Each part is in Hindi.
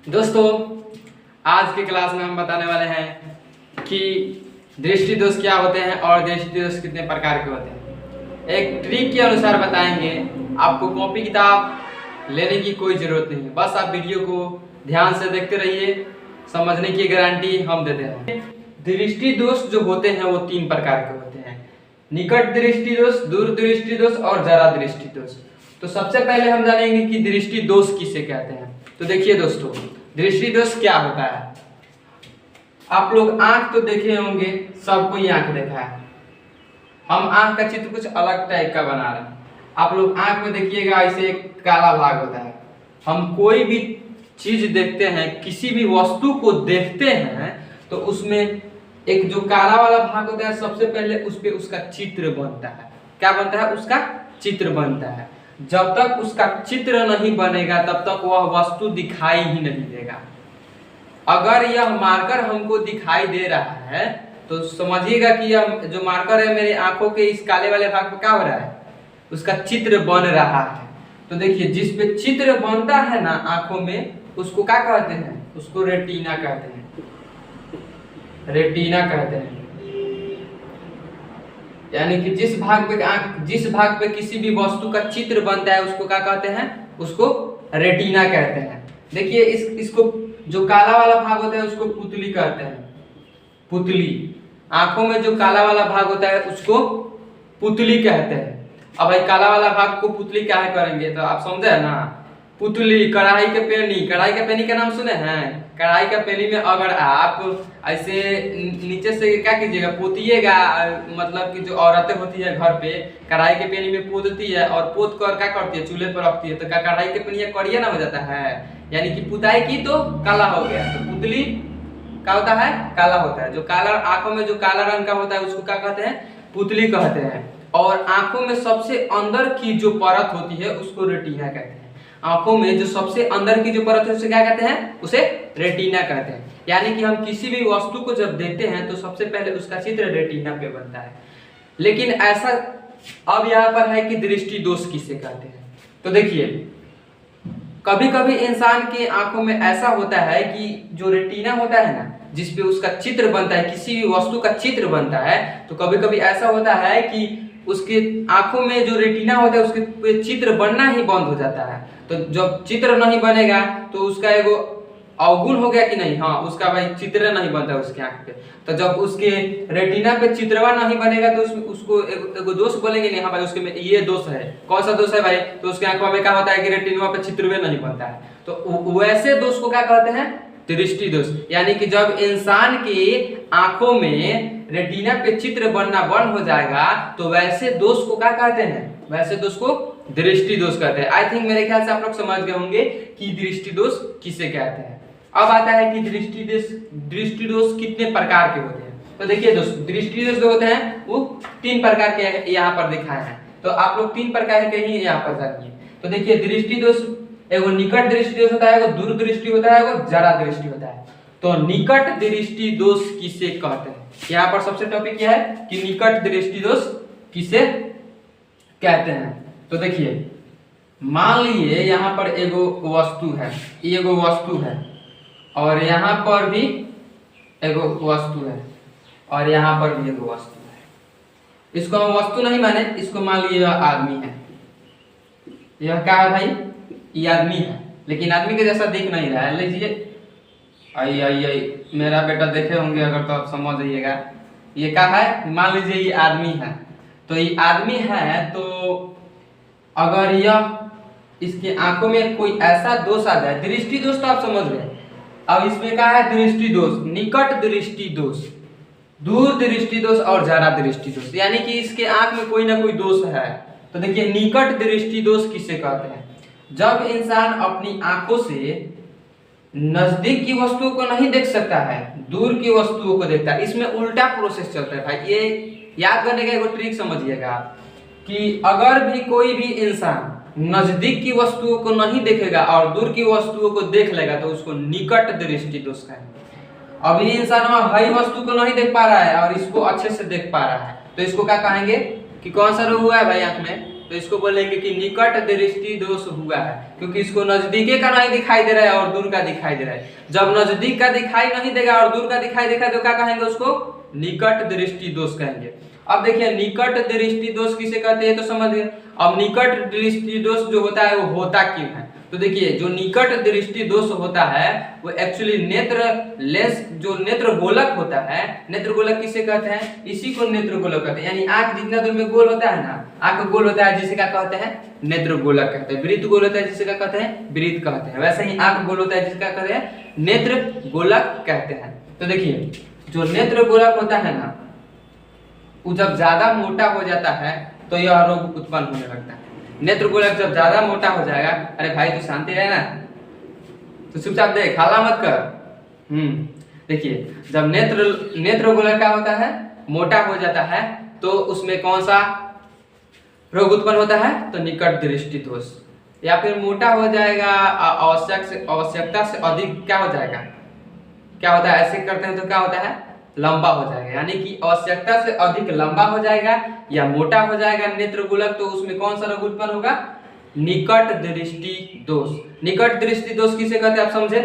दोस्तों, आज की क्लास में हम बताने वाले हैं कि दृष्टि दोष क्या होते हैं और दृष्टि दोष कितने प्रकार के होते हैं। एक ट्रिक के अनुसार बताएंगे। आपको कॉपी किताब लेने की कोई ज़रूरत नहीं है, बस आप वीडियो को ध्यान से देखते रहिए, समझने की गारंटी हम देते हैं। दृष्टि दोष जो होते हैं वो 3 प्रकार के होते हैं: निकट दृष्टि दोष, दूर दृष्टि दोष और जरा दृष्टि दोष। तो सबसे पहले हम जानेंगे कि दृष्टि दोष किसे कहते हैं। तो देखिए दोस्तों, दृष्टि दोष क्या होता है। आप लोग आंख तो देखे होंगे, सबको ही आंख देखा है। हम आंख का चित्र कुछ अलग टाइप का बना रहे हैं। आप लोग आंख में देखिएगा, ऐसे एक काला भाग होता है। हम कोई भी चीज देखते हैं, किसी भी वस्तु को देखते हैं, तो उसमें एक जो काला वाला भाग होता है, सबसे पहले उस पे उसका चित्र बनता है। क्या बनता है? उसका चित्र बनता है। जब तक उसका चित्र नहीं बनेगा तब तक वह वस्तु दिखाई ही नहीं देगा। अगर यह मार्कर हमको दिखाई दे रहा है तो समझिएगा कि यह जो मार्कर है मेरे आंखों के इस काले वाले भाग पे क्या हो रहा है? उसका चित्र बन रहा है। तो देखिए, जिस पे चित्र बनता है ना आंखों में, उसको क्या कहते हैं? उसको रेटिना कहते हैं। रेटिना कहते हैं। यानी कि जिस भाग पे किसी भी वस्तु का चित्र बनता है उसको क्या कहते हैं? उसको रेटिना कहते हैं। देखिए, इसको जो काला वाला भाग होता है उसको पुतली कहते हैं। पुतली, आंखों में जो काला वाला भाग होता है उसको पुतली कहते हैं। अब भाई काला वाला भाग को पुतली क्या है करेंगे तो आप समझे ना। पुतली, कढ़ाई के पेनी का नाम सुने हैं? कढ़ाई का पेनी में अगर आप ऐसे नीचे से क्या कीजिएगा, पोतिएगा, मतलब कि जो औरतें होती है घर पे कढ़ाई के पेनी में पोतती है और पोत कर क्या करती है, चूल्हे पर रखती है, तो क्या कढ़ाई के पेनी करिया ना हो जाता है। यानी कि पुताई की तो काला हो गया। तो पुतली क्या होता है? काला होता है। जो काला आंखों में जो काला रंग का होता है उसको क्या कहते हैं? पुतली कहते हैं। और आंखों में सबसे अंदर की जो परत होती है उसको रेटिना कहते हैं। आंखों में जो सबसे अंदर की जो परत है उसे क्या कहते हैं? उसे रेटिना कहते हैं। यानी कि हम किसी भी वस्तु को जब देखते हैं तो सबसे पहले उसका चित्र रेटिना पे बनता है। लेकिन ऐसा अब यहाँ पर है कि दृष्टि दोष किसे कहते हैं। तो देखिए, कभी कभी इंसान के आंखों में ऐसा होता है कि जो रेटिना होता है ना, जिसपे उसका चित्र बनता है, किसी भी वस्तु का चित्र बनता है, तो कभी कभी ऐसा होता है कि उसके आंखों में जो रेटिना होता है उसके चित्र बनना ही बंद हो जाता है। तो जब चित्र नहीं बनेगा तो उसका एगो अवगुण हो गया कि नहीं? हाँ, उसका भाई चित्र नहीं बनता उसके आंख पे। तो जब उसके रेटिना पे चित्रवा नहीं बनेगा तो उसको एगो दोष बोलेंगे नहीं, हाँ भाई उसके में ये दोष है। कौन सा दोष है भाई? तो उसके आंखों में क्या होता है कि रेटिना पे चित्रवे नहीं बनता है। तो वैसे दोष को क्या कहते हैं? दृष्टि दोष। यानी कि जब इंसान की आंखों में रेटिना पे चित्र बनना बंद हो जाएगा तो वैसे दोष को क्या कहते हैं? वैसे दोष को दृष्टि दोष कहते हैं। आई थिंक मेरे ख्याल से आप लोग समझ गए होंगे कि दृष्टि दोष किसे कहते हैं। अब आता है कि दृष्टि दोष कितने प्रकार के होते हैं। तो देखिए दोस्तों, दृष्टि दोष जो होते हैं वो 3 प्रकार के यहाँ पर दिखाए हैं। तो आप लोग 3 प्रकार के ही यहाँ पर जानिए। तो देखिए, दृष्टि दोष एगो निकट दृष्टि दोष होता है, एगो दूर दृष्टि होता है, एगो जरा दृष्टि होता है। तो निकट दृष्टि दोष किसे कहते हैं? यहाँ पर सबसे टॉपिक यह है कि निकट दृष्टि दोष किसे कहते हैं। तो देखिए, मान लीजिए यहाँ पर एगो वस्तु है, एगो वस्तु है, और यहाँ पर भी एगो वस्तु है, और यहाँ पर भी एगो वस्तु है। इसको हम वस्तु नहीं माने, इसको मान लीजिए यह आदमी है। यह क्या है भाई? ये आदमी है, लेकिन आदमी के जैसा दिख नहीं रहा है। लीजिए, आई मेरा बेटा देखे होंगे अगर तो आप समझ जाइएगा। ये क्या है? मान लीजिए ये आदमी है। तो ये आदमी है, तो अगर यह इसके आंखों में कोई ऐसा दोष आ जाए, दृष्टि दोष तो आप समझ गए। अब इसमें क्या है? दृष्टि दोष, निकट दृष्टि दोष, दूर दृष्टि दोष और जरा दृष्टि दोष। यानी कि इसके आंख में कोई ना कोई दोष है। तो देखिए, निकट दृष्टि दोष किसे कहते हैं? जब इंसान अपनी आंखों से नजदीक की वस्तुओं को नहीं देख सकता है, दूर की वस्तुओं को देखता है। इसमें उल्टा प्रोसेस चलता है भाई। ये याद करने का एक ट्रिक समझिएगा कि अगर भी कोई भी इंसान नजदीक की वस्तुओं को नहीं देखेगा और दूर की वस्तुओं को देख लेगा तो उसको निकट दृष्टि दोष कहेंगे। अभी इंसान हई वस्तु को नहीं देख पा रहा है और इसको अच्छे से देख पा रहा है, तो इसको क्या कहेंगे कि कौन सा रोग हुआ है भाई आंख में? तो इसको बोलेंगे कि निकट दृष्टि दोष हुआ है, क्योंकि इसको नजदीके का नहीं दिखाई दे रहा है और दूर का दिखाई दे रहा है। जब नजदीक का दिखाई नहीं देगा और दूर का दिखाई देगा तो क्या कहेंगे, उसको निकट दृष्टि दोष कहेंगे। अब देखिए निकट दृष्टि दोष किसे कहते हैं तो समझ गए। अब निकट दृष्टि दोष जो होता है वो होता क्यों है, तो देखिए जो निकट दृष्टि दोष होता है वो एक्चुअली नेत्र लेंस जो नेत्र गोलक होता है, नेत्र गोलक किसे कहते हैं, इसी को नेत्र गोलक कहते हैं। यानी आंख जितना दूर में गोल होता है ना, आंख गोल होता है जिसे क्या कहते हैं, नेत्र गोलक कहते हैं। वृत्त गोल होता है जिसे क्या कहते हैं, वृत्त कहते हैं। वैसे ही आंख गोल होता है जिसे क्या कहते हैं, नेत्र गोलक कहते हैं। तो देखिए जो नेत्र गोलक होता है ना, वो जब ज्यादा मोटा हो जाता है तो यह रोग उत्पन्न होने लगता है। नेत्र गोलक जब ज्यादा मोटा हो जाएगा, अरे भाई तू शांति रहे ना, तो चुपचाप देख, हाला मत कर। देखिए जब नेत्र गोलक क्या होता है, मोटा हो जाता है, तो उसमें कौन सा रोग उत्पन्न होता है, तो निकट दृष्टि दोष। या फिर मोटा हो जाएगा, आवश्यकता से अधिक क्या हो जाएगा, क्या होता है, ऐसे करते हैं तो क्या होता है, लंबा हो जाएगा। यानी कि आवश्यकता से अधिक लंबा हो जाएगा या मोटा हो जाएगा नेत्र गोलक, तो उसमें कौन सा रोग उत्पन्न होगा, निकट दृष्टि दोष। निकट दृष्टि दोष किसे कहते हैं आप समझे,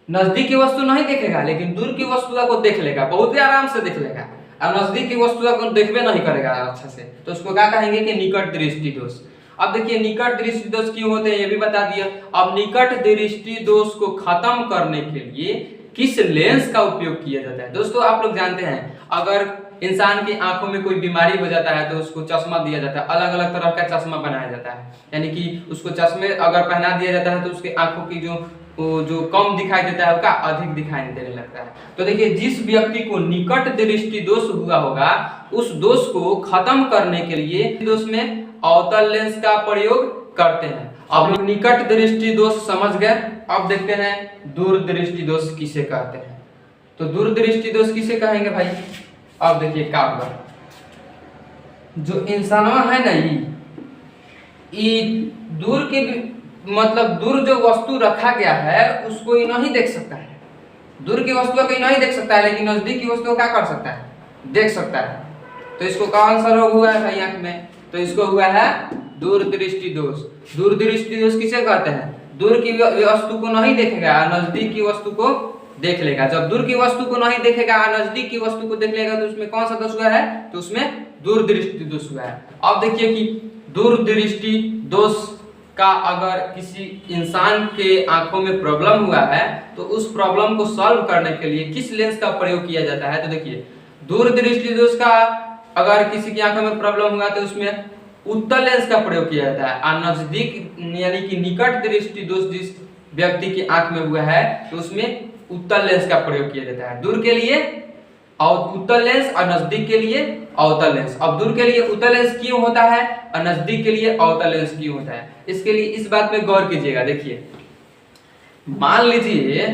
नजदीक की वस्तु नहीं देखेगा लेकिन दूर की वस्तु को देख लेगा, बहुत ही आराम से देख लेगा, और नजदीक की वस्तु को देखबे नहीं करेगा अच्छा से, तो उसको क्या कहेंगे कि निकट दृष्टि दोष। अब देखिए निकट दृष्टि दोष क्यों होते हैं ये भी बता दिया। अब निकट दृष्टि दोष को खत्म करने के लिए किस लेंस का उपयोग किया जाता है। दोस्तों आप लोग जानते हैं, अगर इंसान की आंखों में कोई बीमारी हो जाता है तो उसको चश्मा दिया जाता है, अलग अलग तरह का चश्मा बनाया जाता है। यानी कि उसको चश्मे अगर पहना दिया जाता है तो उसके आंखों की जो कम दिखाई देता है उसका अधिक दिखाई देने लगता है। तो देखिए जिस व्यक्ति को निकट दृष्टि दोष हुआ होगा, उस दोष को खत्म करने के लिए दोष में अवतल लेंस का प्रयोग करते हैं। अब निकट दृष्टि दोष समझ गए, अब देखते हैं दूर दृष्टि दोष किसे कहते हैं। तो दूर दृष्टि दोष किसे कहेंगे भाई, अब देखिए क्या होगा, जो इंसान है ना ये दूर के मतलब दूर जो वस्तु रखा गया है उसको ये नहीं देख सकता है, दूर की वस्तु को नहीं देख सकता है, लेकिन नजदीक की वस्तु को क्या कर सकता है, देख सकता है। तो इसको कौन सा रोग हुआ है भाई आंख में, तो इसको हुआ है दूर दृष्टि दोष। दूर दृष्टि दोष किसे कहते हैं, दूर की वस्तु को नहीं देखेगा, नजदीक की वस्तु को देख लेगा। जब दूर की वस्तु को नहीं देखेगा, नजदीक की वस्तु को देख लेगा, तो उसमें कौन सा दोष हुआ है, तो उसमें दूर दृष्टि दोष हुआ है। अब देखिए कि दूर दृष्टि दोष का अगर किसी इंसान के आंखों में प्रॉब्लम हुआ है तो उस प्रॉब्लम को सॉल्व करने के लिए किस लेंस का प्रयोग किया जाता है। तो देखिए दूर दृष्टि दोष का अगर किसी की आंखों में प्रॉब्लम हुआ तो उसमें उत्तल लेंस का प्रयोग किया जाता है, और नजदीक यानी कि निकट दृष्टि दोष जिस व्यक्ति की आंख में हुआ है तो उसमें उत्तल लेंस का प्रयोग किया जाता है। दूर के लिए उत्तल लेंस और नजदीक के लिए अवतल लेंस। अब दूर के लिए उत्तल लेंस क्यों होता है और नजदीक के लिए अवतल लेंस क्यों होता है, इसके लिए इस बात में गौर कीजिएगा। देखिए मान लीजिए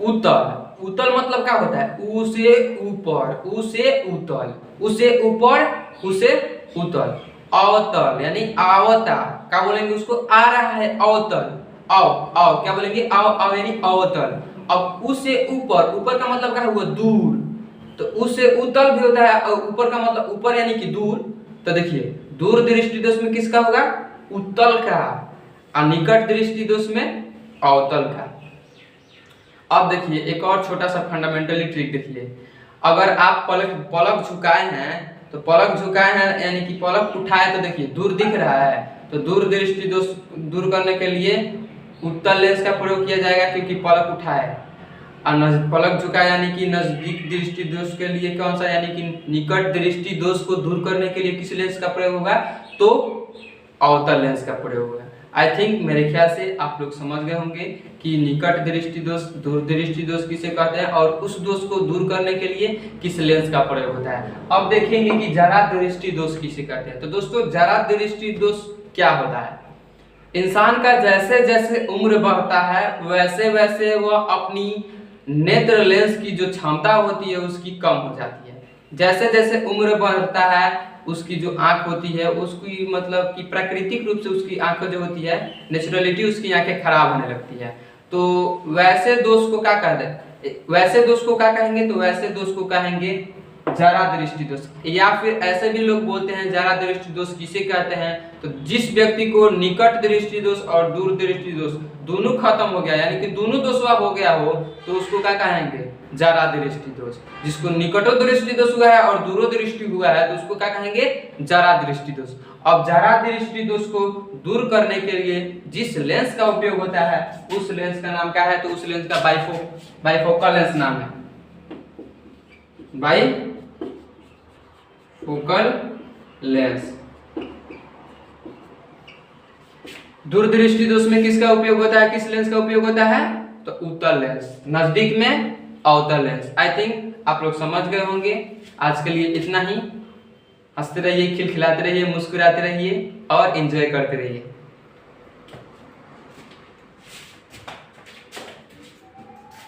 उत्तल, उत्तल मतलब क्या होता है, ऊ से ऊपर, ऊ से उत्तल, उसे ऊपर, उसे उत्तल। अवतल यानी आवता, क्या बोलेंगे उसको, आ रहा है अवतल, आओ आओ, क्या बोलेंगे, आओ आओ यानी अवतल। अब उससे ऊपर, ऊपर का मतलब क्या हुआ, दूर, तो उससे उत्तल भी होता है, और ऊपर का मतलब ऊपर यानी कि दूर। तो देखिए दूर दृष्टि दोष में किसका होगा, उत्तल का, और निकट दृष्टि दोष में अवतल का। अब देखिए एक और छोटा सा फंडामेंटली ट्रिक देखिए, अगर आप पलक झुकाए हैं तो पलक झुकाए हैं यानी कि पलक उठाए तो देखिए दूर दिख रहा है, तो दूर दृष्टि दोष दूर करने के लिए उत्तल लेंस का प्रयोग किया जाएगा क्योंकि पलक उठाए, और पलक झुकाए यानी कि नजदीक दृष्टि दोष के लिए कौन सा, यानी कि निकट दृष्टि दोष को दूर करने के लिए किस लेंस का प्रयोग होगा, तो अवतल लेंस का प्रयोग होगा। आई थिंक मेरे ख्याल से आप लोग समझ गए होंगे कि निकट दृष्टि दोष, दूर दृष्टि दोष किसे कहते हैं और उस दोष को दूर करने के लिए किस लेंस का प्रयोग होता है। अब देखेंगे कि जरा दृष्टि दोष किसे कहते हैं। तो दोस्तों जरा दृष्टि दोष क्या होता है, इंसान का जैसे जैसे उम्र बढ़ता है वैसे वैसे वह अपनी नेत्र लेंस की जो क्षमता होती है उसकी कम हो जाती है। जैसे जैसे उम्र बढ़ता है उसकी जो आंख होती है उसकी मतलब कि प्राकृतिक रूप से उसकी आंख जो होती है, नेचुरलिटी उसकी आंखें खराब होने लगती है। तो वैसे दोष को क्या कहते हैं, वैसे दोष को क्या कहेंगे, तो वैसे दोष को कहेंगे जरा दृष्टि दोष, या फिर ऐसे भी लोग बोलते हैं जरा दृष्टि दोष किसे कहते हैं, तो जिस व्यक्ति को निकट दृष्टि दोष और दूर दृष्टि दोष दोनों खत्म हो गया, यानी कि दोनों दोषवा हो गया हो, तो उसको क्या कहेंगे, जरा दृष्टि दोष। जिसको निकटो दृष्टि दोष हुआ है और दूरो दृष्टि हुआ है, तो उसको क्या कहेंगे, जरा दृष्टि दोष। अब जरा दृष्टि दोष को दूर करने के लिए जिस लेंस का उपयोग होता है उस लेंस का नाम क्या है, तो उस लेंस का बाइफोकल लेंस नाम है, बाइफोकल लेंस। दूरदृष्टि दोष में किसका उपयोग होता है, किस लेंस का उपयोग होता है, तो उत्तल लेंस, नजदीक में अवतल लेंस। आई थिंक आप लोग समझ गए होंगे। आज के लिए इतना ही। हंसते रहिए, खिलखिलाते रहिए, मुस्कुराते रहिए और एंजॉय करते रहिए।